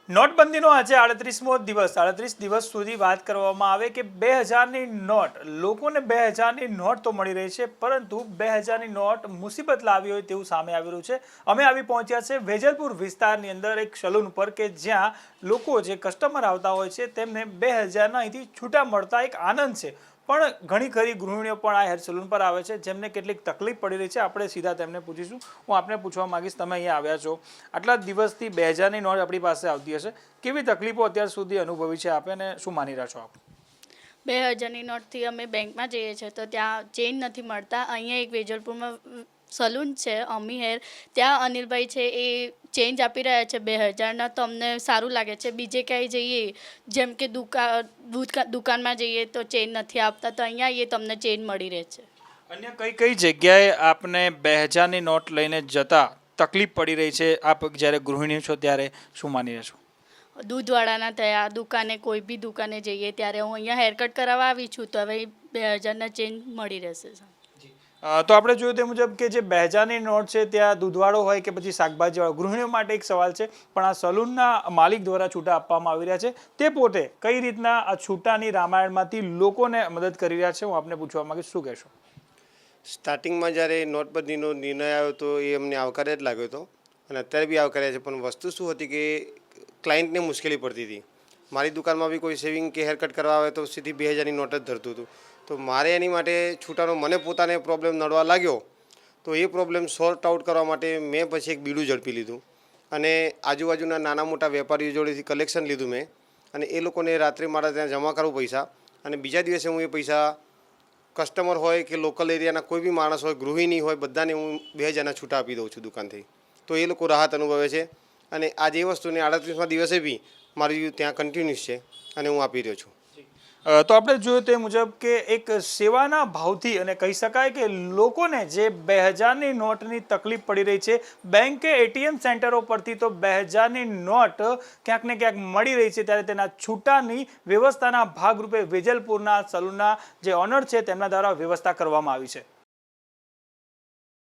નોટબંધીનો આજે 38મો દિવસ 38 દિવસ સુધી વાત કરવામાં આવે કે 2000ની નોટ લોકોને 2000ની નોટ તો મળી રહી છે, પરંતુ 2000ની નોટ મુસીબત લાવી હોય તેવું સામે આવી રહ્યું છે। અમે આવી પહોંચ્યા છે વેજલપુર વિસ્તારની અંદર એક સલૂન પર કે જ્યાં લોકો જે કસ્ટમર આવતા હોય છે તેમને 2000ના અહીંથી છૂટા મળતા એક આનંદ છે, પણ ઘણી ખરી ગૃહિણીઓ પણ આ હેર સલૂન પર આવે છે જેમને કેટલીક તકલીફ પડી રહી છે। આપણે સીધા તેમને પૂછીશું। હું આપને પૂછવા માંગીશ, તમે અહીંયા આવ્યા છો, આટલા દિવસથી 2000ની નોટ આપણી પાસે આવતી હશે, કેવી તકલીફો અત્યાર સુધી અનુભવી છે આપે અને શું માની રહ્યા છો આપ? 2000ની નોટથી અમે બેંકમાં જઈએ છીએ તો ત્યાં ચેન્જ નથી મળતા। અહીંયા એક વેજલપુરમાં સલૂન છે અમી હેર, ત્યાં અનિલભાઈ છે એ ચેન્જ આપી રહ્યા છે 2000ના, તો અમને સારું લાગે છે। બીજે ક્યાંય જઈએ જેમ કે દુકાનમાં જઈએ તો ચેન્જ નથી આપતા, તો અહીંયા આવીએ તમને ચેન્જ મળી રહે છે। અન્ય કઈ કઈ જગ્યાએ આપને 2000ની નોટ લઈને જતા તકલીફ પડી રહી છે? આપ જ્યારે ગૃહિણી છો ત્યારે શું માની રહ્યા છો? દૂધવાળાના થયા, દુકાને કોઈ બી દુકાને જઈએ ત્યારે હું અહીંયા હેરકટ કરાવવા આવી છું, તો હવે 2000ના ચેન્જ મળી રહેશે। તો આપણે જોયું તે મુજબ કે જે 2000ની નોટ છે ત્યાં દૂધવાળો હોય કે પછી શાકભાજીવાળો, ગૃહિણીઓ માટે એક સવાલ છે, પણ આ સલૂનના માલિક દ્વારા છૂટા આપવામાં આવી રહ્યા છે, તે પોતે કઈ રીતના આ છૂટાની રામાયણમાંથી લોકોને મદદ કરી રહ્યા છે, હું આપને પૂછવા માંગીશ, શું કહેશો? સ્ટાર્ટિંગમાં જ્યારે નોટબંધીનો નિર્ણય આવ્યો તો એ અમને આવકાર્ય જ લાગ્યો હતો અને અત્યારે બી આવકાર્ય છે, પણ વસ્તુ શું હતી કે ક્લાયન્ટને મુશ્કેલી પડતી હતી। મારી દુકાનમાં બી કોઈ સેવિંગ કે હેરકટ કરવા આવે તો સીધી 2000ની નોટ જ ધરતું હતું, તો મારે એની માટે છૂટાનો મને પોતાને પ્રોબ્લેમ નડવા લાગ્યો, તો એ પ્રોબ્લેમ સોર્ટ આઉટ કરવા માટે મેં પછી એક બીડું ઝડપી લીધું અને આજુબાજુના નાના મોટા વેપારીઓ જોડેથી કલેક્શન લીધું મેં, અને એ લોકોને રાત્રે મારા ત્યાં જમા કરવું પૈસા, અને બીજા દિવસે હું એ પૈસા કસ્ટમર હોય કે લોકલ એરિયાના કોઈ બી માણસ હોય, ગૃહિણી હોય, બધાને હું 2000ના છૂટા આપી દઉં છું દુકાનથી, તો એ લોકો રાહત અનુભવે છે। અને આજે એ વસ્તુને 38મા દિવસે બી મારી ત્યાં કન્ટિન્યુઅસ છે અને હું આપી રહ્યો છું। તો આપણે જોયું તે મુજબ કે એક સેવાના ભાવથી અને કહી શકાય કે લોકોને જે 2000ની નોટની તકલીફ પડી રહી છે, બેંક કે એટીએમ સેન્ટરો પરથી તો 2000ની નોટ ક્યાંક ને ક્યાંક મળી રહી છે, ત્યારે તેના છૂટાની વ્યવસ્થાના ભાગરૂપે વેજલપુરના સલૂનના જે ઓનર છે તેમના દ્વારા વ્યવસ્થા કરવામાં આવી છે।